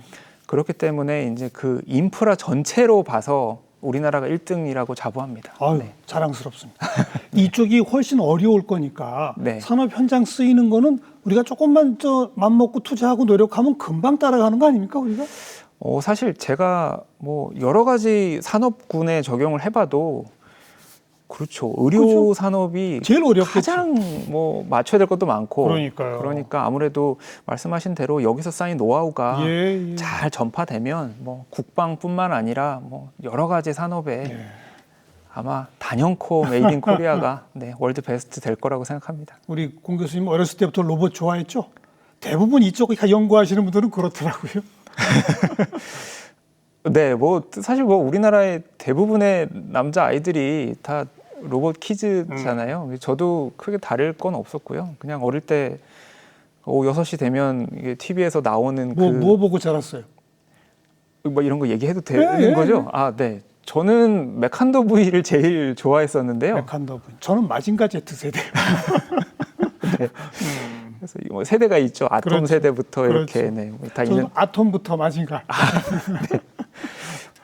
Speaker 2: 그렇기 때문에 이제 그 인프라 전체로 봐서 우리나라가 1등이라고 자부합니다.
Speaker 1: 아유,
Speaker 2: 네.
Speaker 1: 자랑스럽습니다. 이쪽이 훨씬 어려울 거니까
Speaker 2: 네.
Speaker 1: 산업 현장 쓰이는 거는 우리가 조금만 맘먹고 투자하고 노력하면 금방 따라가는 거 아닙니까, 우리가?
Speaker 2: 사실 제가 뭐 여러 가지 산업군에 적용을 해봐도 그렇죠. 의료 산업이
Speaker 1: 제일 어렵겠죠.
Speaker 2: 가장 뭐 맞춰야 될 것도 많고
Speaker 1: 그러니까요.
Speaker 2: 그러니까 아무래도 말씀하신 대로 여기서 쌓인 노하우가
Speaker 1: 예.
Speaker 2: 잘 전파되면 뭐 국방뿐만 아니라 뭐 여러 가지 산업에 아마 단연코 메이드 인 코리아가 월드 베스트 될 거라고 생각합니다.
Speaker 1: 우리 공 교수님 어렸을 때부터 로봇 좋아했죠? 대부분 이쪽 연구하시는 분들은 그렇더라고요.
Speaker 2: 네, 뭐 사실 뭐 우리나라의 대부분의 남자 아이들이 다 로봇 키즈잖아요. 저도 크게 다를 건 없었고요. 그냥 어릴 때 오후 6시 되면 이게 TV에서 나오는
Speaker 1: 뭐 보고 자랐어요?
Speaker 2: 뭐 이런 거 얘기해도 되는 거죠? 네. 저는 메칸더 V를 제일 좋아했었는데요.
Speaker 1: 메칸더 V. 저는 마징가 Z 세대예요.
Speaker 2: 네. 그래서 뭐 세대가 있죠. 아톰
Speaker 1: 그렇죠.
Speaker 2: 세대부터 이렇게 다 있는.
Speaker 1: 아톰부터 마징가.
Speaker 2: 네.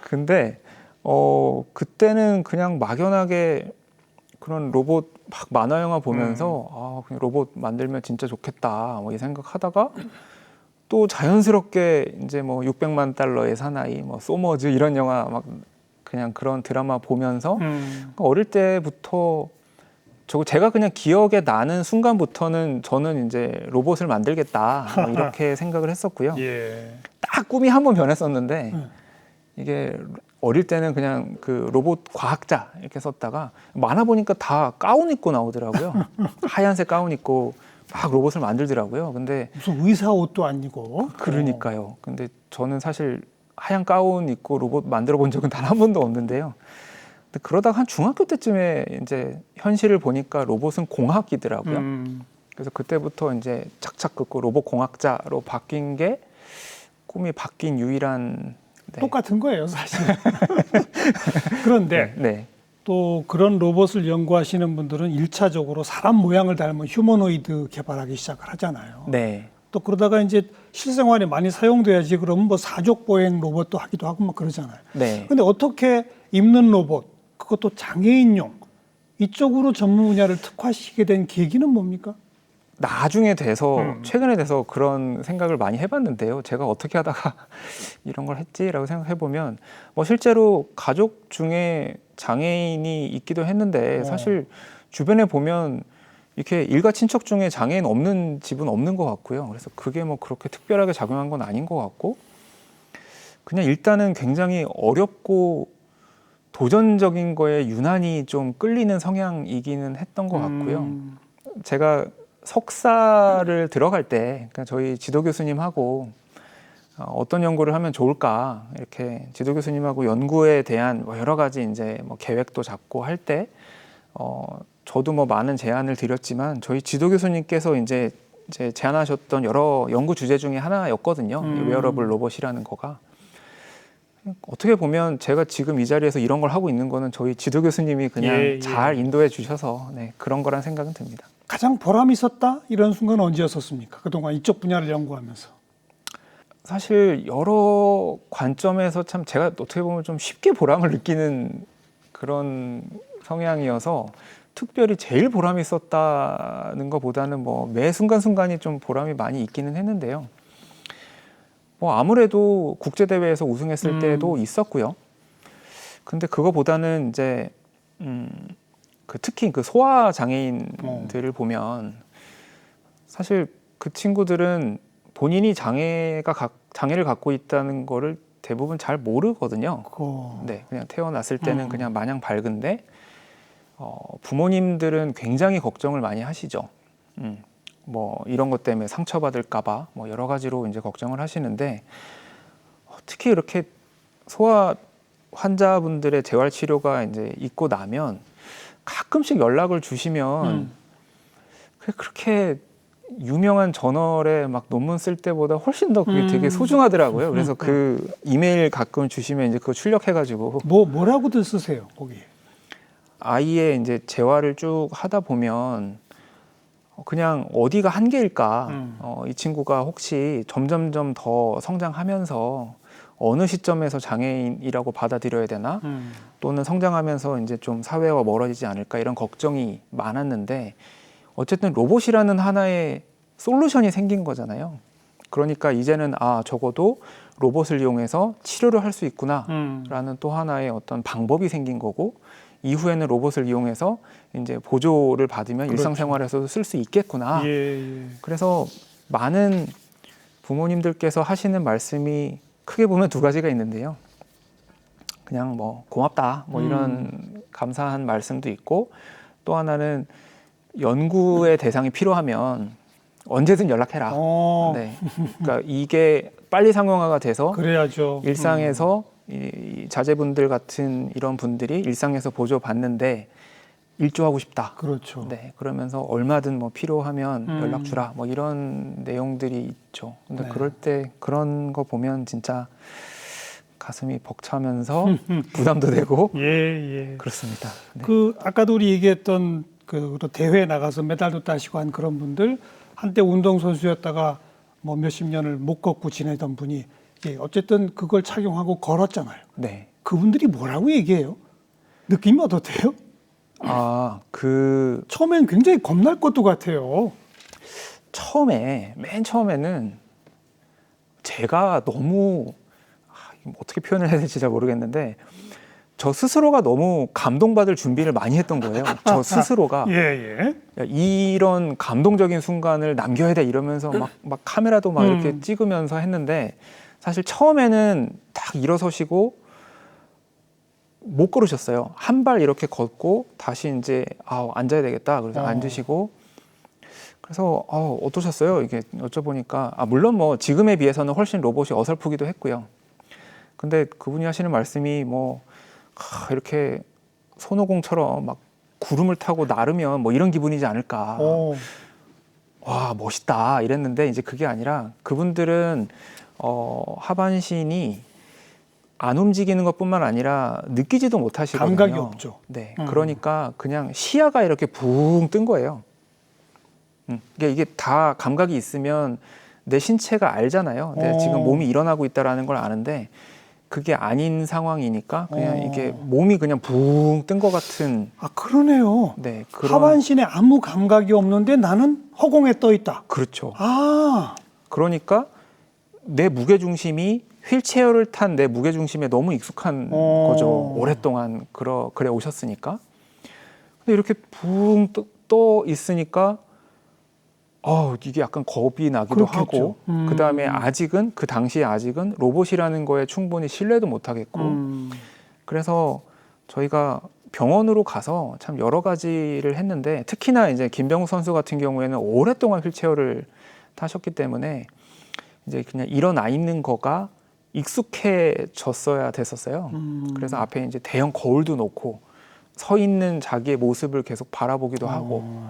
Speaker 2: 근데 그때는 그냥 막연하게 그런 로봇 막 만화 영화 보면서 그냥 로봇 만들면 진짜 좋겠다 뭐 이 생각하다가 또 자연스럽게 이제 뭐 600만 달러의 사나이 뭐 소머즈 이런 영화 막 그냥 그런 드라마 보면서 어릴 때부터 제가 그냥 기억에 나는 순간부터는 저는 이제 로봇을 만들겠다 뭐 이렇게 생각을 했었고요. 딱 꿈이 한번 변했었는데 이게 어릴 때는 그냥 그 로봇 과학자 이렇게 썼다가 만화 보니까 다 가운 입고 나오더라고요. 하얀색 가운 입고 막 로봇을 만들더라고요. 근데
Speaker 1: 무슨 의사 옷도 아니고.
Speaker 2: 그러니까요. 근데 저는 사실 하얀 가운 입고 로봇 만들어 본 적은 단 한 번도 없는데요. 근데 그러다가 한 중학교 때쯤에 이제 현실을 보니까 로봇은 공학이더라고요. 그래서 그때부터 이제 착착 긋고 로봇 공학자로 바뀐 게 꿈이 바뀐 유일한
Speaker 1: 똑같은 거예요, 사실. 그런데 또 그런 로봇을 연구하시는 분들은 1차적으로 사람 모양을 닮은 휴머노이드 개발하기 시작을 하잖아요. 또 그러다가 이제 실생활에 많이 사용돼야지 그러면 뭐 사족 보행 로봇도 하기도 하고 막 그러잖아요. 근데 어떻게 입는 로봇, 그것도 장애인용 이쪽으로 전문 분야를 특화시키게 된 계기는 뭡니까?
Speaker 2: 나중에 돼서 최근에 돼서 그런 생각을 많이 해봤는데요. 제가 어떻게 하다가 이런 걸 했지라고 생각해 보면 뭐 실제로 가족 중에 장애인이 있기도 했는데 사실 주변에 보면 이렇게 일가 친척 중에 장애인 없는 집은 없는 것 같고요. 그래서 그게 뭐 그렇게 특별하게 작용한 건 아닌 것 같고 그냥 일단은 굉장히 어렵고 도전적인 거에 유난히 좀 끌리는 성향이기는 했던 것 같고요. 제가 석사를 들어갈 때 그러니까 저희 지도 교수님하고 어떤 연구를 하면 좋을까 이렇게 지도 교수님하고 연구에 대한 뭐 여러 가지 이제 뭐 계획도 잡고 할 때 저도 뭐 많은 제안을 드렸지만 저희 지도 교수님께서 이제 제안하셨던 여러 연구 주제 중에 하나였거든요. 이 웨어러블 로봇이라는 거가. 어떻게 보면 제가 지금 이 자리에서 이런 걸 하고 있는 거는 저희 지도 교수님이 그냥 잘 인도해 주셔서 네, 그런 거란 생각은 듭니다.
Speaker 1: 가장 보람 있었다 이런 순간은 언제였었습니까? 그동안 이쪽 분야를 연구하면서.
Speaker 2: 사실 여러 관점에서 참 제가 어떻게 보면 좀 쉽게 보람을 느끼는 그런 성향이어서 특별히 제일 보람이 있었다는 것보다는 뭐 매 순간순간이 좀 보람이 많이 있기는 했는데요. 뭐 아무래도 국제대회에서 우승했을 때도 있었고요. 근데 그거보다는 이제 특히 그 소아 장애인들을 보면 사실 그 친구들은 본인이 장애를 갖고 있다는 거를 대부분 잘 모르거든요. 네, 그냥 태어났을 때는 그냥 마냥 밝은데 부모님들은 굉장히 걱정을 많이 하시죠. 뭐 이런 것 때문에 상처받을까봐 뭐 여러 가지로 이제 걱정을 하시는데 특히 이렇게 소아 환자분들의 재활 치료가 이제 있고 나면 가끔씩 연락을 주시면 그렇게 유명한 저널에 막 논문 쓸 때보다 훨씬 더 그게 되게 소중하더라고요. 그래서 그 이메일 가끔 주시면 이제 그거 출력해가지고
Speaker 1: 뭐라고들 쓰세요 거기에?
Speaker 2: 아이의 이제 재활을 쭉 하다 보면 그냥 어디가 한계일까? 이 친구가 혹시 점점점 더 성장하면서 어느 시점에서 장애인이라고 받아들여야 되나? 또는 성장하면서 이제 좀 사회와 멀어지지 않을까? 이런 걱정이 많았는데 어쨌든 로봇이라는 하나의 솔루션이 생긴 거잖아요. 그러니까 이제는 적어도 로봇을 이용해서 치료를 할 수 있구나라는 또 하나의 어떤 방법이 생긴 거고 이후에는 로봇을 이용해서 이제 보조를 받으면
Speaker 1: 그렇죠.
Speaker 2: 일상생활에서도 쓸 수 있겠구나. 그래서 많은 부모님들께서 하시는 말씀이 크게 보면 두 가지가 있는데요. 그냥 뭐 고맙다 뭐 이런 감사한 말씀도 있고 또 하나는 연구의 대상이 필요하면 언제든 연락해라. 네. 그러니까 이게 빨리 상용화가 돼서
Speaker 1: 그래야죠.
Speaker 2: 일상에서 이 자제분들 같은 이런 분들이 일상에서 보조받는데 일조하고 싶다.
Speaker 1: 그렇죠.
Speaker 2: 네, 그러면서 얼마든 뭐 필요하면 연락 주라. 뭐 이런 내용들이 있죠. 근데 그럴 때 그런 거 보면 진짜 가슴이 벅차면서 부담도 되고 그렇습니다. 네.
Speaker 1: 그 아까도 우리 얘기했던 그 대회에 나가서 메달도 따시고 한 그런 분들 한때 운동선수였다가 뭐 몇십 년을 못 걷고 지내던 분이 어쨌든 그걸 착용하고 걸었잖아요.
Speaker 2: 네.
Speaker 1: 그분들이 뭐라고 얘기해요? 느낌이 어떻대요? 처음엔 굉장히 겁날 것도 같아요.
Speaker 2: 맨 처음에는 제가 너무 어떻게 표현을 해야 될지 잘 모르겠는데 저 스스로가 너무 감동받을 준비를 많이 했던 거예요. 저 스스로가 이런 감동적인 순간을 남겨야 돼 이러면서 막 카메라도 막 이렇게 찍으면서 했는데 사실 처음에는 딱 일어서시고 못 걸으셨어요. 한 발 이렇게 걷고 다시 이제 앉아야 되겠다. 그래서 앉으시고 그래서 어떠셨어요? 이게 여쭤보니까 물론 뭐 지금에 비해서는 훨씬 로봇이 어설프기도 했고요. 근데 그분이 하시는 말씀이 뭐 이렇게 손오공처럼 막 구름을 타고 나르면 뭐 이런 기분이지 않을까. 와 멋있다 이랬는데 이제 그게 아니라 그분들은 하반신이 안 움직이는 것뿐만 아니라 느끼지도 못하시거든요.
Speaker 1: 감각이 없죠.
Speaker 2: 네, 그러니까 그냥 시야가 이렇게 붕 뜬 거예요. 이게 다 감각이 있으면 내 신체가 알잖아요. 내 지금 몸이 일어나고 있다라는 걸 아는데 그게 아닌 상황이니까 그냥 이게 몸이 그냥 붕 뜬 것 같은.
Speaker 1: 아, 그러네요.
Speaker 2: 네, 그런.
Speaker 1: 하반신에 아무 감각이 없는데 나는 허공에 떠 있다.
Speaker 2: 그렇죠.
Speaker 1: 아,
Speaker 2: 그러니까 내 무게 중심이 휠체어를 탄 내 무게 중심에 너무 익숙한 거죠. 오랫동안 그래 오셨으니까. 근데 이렇게 붕 떠 있으니까 이게 약간 겁이 나기도
Speaker 1: 그렇겠죠.
Speaker 2: 하고, 그다음에 그 당시에 아직은 로봇이라는 거에 충분히 신뢰도 못 하겠고, 그래서 저희가 병원으로 가서 참 여러 가지를 했는데, 특히나 이제 김병욱 선수 같은 경우에는 오랫동안 휠체어를 타셨기 때문에 이제 그냥 일어나 있는 거가 익숙해졌어야 됐었어요. 그래서 앞에 이제 대형 거울도 놓고 서 있는 자기의 모습을 계속 바라보기도 하고,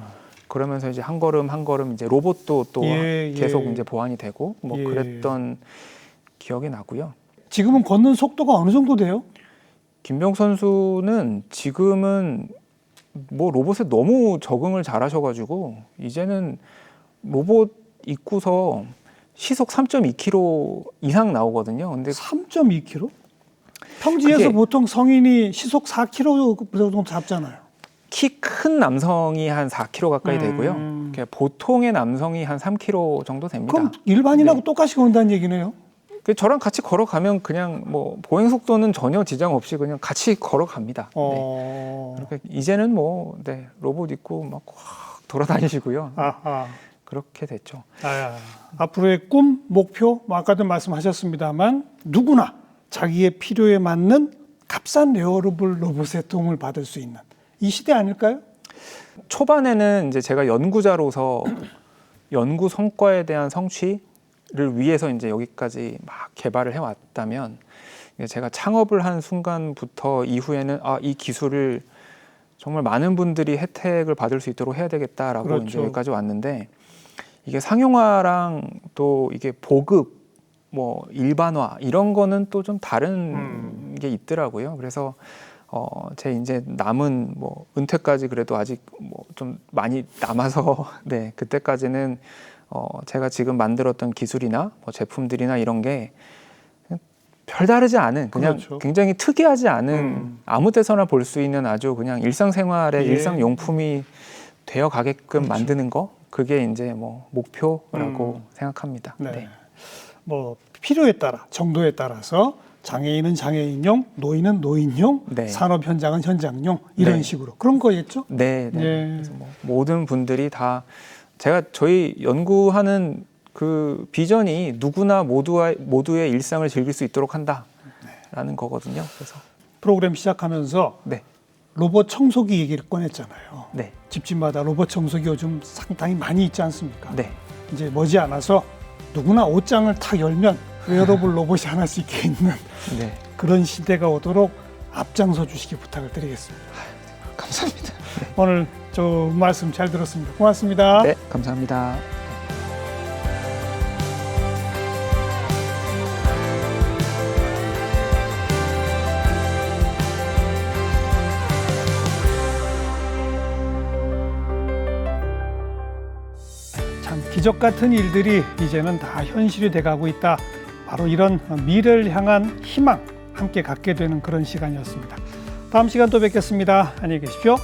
Speaker 2: 그러면서 이제 한 걸음 한 걸음 이제 로봇도 또 계속 이제 보완이 되고 뭐 그랬던 기억이 나고요.
Speaker 1: 지금은 걷는 속도가 어느 정도 돼요?
Speaker 2: 김병욱 선수는 지금은 뭐 로봇에 너무 적응을 잘하셔가지고 이제는 로봇 입고서 시속 3.2km 이상 나오거든요. 근데
Speaker 1: 3.2km? 평지에서
Speaker 2: 그게
Speaker 1: 보통 성인이 시속 4km 정도 잡잖아요.
Speaker 2: 키 큰 남성이 한 4km 가까이 되고요. 보통의 남성이 한 3km 정도 됩니다.
Speaker 1: 그럼 일반인하고 똑같이 건다는 얘기네요.
Speaker 2: 저랑 같이 걸어가면 그냥 뭐 보행 속도는 전혀 지장 없이 그냥 같이 걸어갑니다. 그러니까 이제는 뭐 로봇 입고 막 확 돌아다니시고요.
Speaker 1: 아하.
Speaker 2: 그렇게 됐죠.
Speaker 1: 앞으로의 꿈, 목표, 뭐 아까도 말씀하셨습니다만 누구나 자기의 필요에 맞는 값싼 웨어러블 로봇의 도움을 받을 수 있는 이 시대 아닐까요?
Speaker 2: 초반에는 이제 제가 연구자로서 연구 성과에 대한 성취를 위해서 이제 여기까지 막 개발을 해왔다면, 제가 창업을 한 순간부터 이후에는 이 기술을 정말 많은 분들이 혜택을 받을 수 있도록 해야 되겠다라고
Speaker 1: 그렇죠.
Speaker 2: 이제 여기까지 왔는데, 이게 상용화랑 또 이게 보급, 뭐 일반화 이런 거는 또 좀 다른 게 있더라고요. 그래서 제 이제 남은 뭐 은퇴까지 그래도 아직 뭐 좀 많이 남아서 그때까지는 제가 지금 만들었던 기술이나 뭐 제품들이나 이런 게 별다르지 않은 그냥
Speaker 1: 그렇죠.
Speaker 2: 굉장히 특이하지 않은 아무 데서나 볼 수 있는 아주 그냥 일상생활의 일상용품이 되어 가게끔 만드는 거, 그게 이제 뭐 목표라고 생각합니다.
Speaker 1: 뭐 필요에 따라 정도에 따라서 장애인은 장애인용, 노인은 노인용, 산업 현장은 현장용 이런 식으로 그런 거겠죠?
Speaker 2: 그래서 뭐 모든 분들이 다 저희 연구하는 그 비전이 누구나 모두의 일상을 즐길 수 있도록 한다라는 거거든요. 그래서
Speaker 1: 프로그램 시작하면서 로봇 청소기 얘기를 꺼냈잖아요. 집집마다 로봇 청소기 요즘 상당히 많이 있지 않습니까? 이제 머지않아서 누구나 옷장을 탁 열면 웨어러블 로봇이 하나씩 있는 그런 시대가 오도록 앞장서 주시기 부탁을 드리겠습니다.
Speaker 2: 감사합니다.
Speaker 1: 오늘 저 말씀 잘 들었습니다. 고맙습니다.
Speaker 2: 네, 감사합니다.
Speaker 1: 참 기적 같은 일들이 이제는 다 현실이 돼가고 있다. 바로 이런 미래를 향한 희망 함께 갖게 되는 그런 시간이었습니다. 다음 시간 또 뵙겠습니다. 안녕히 계십시오.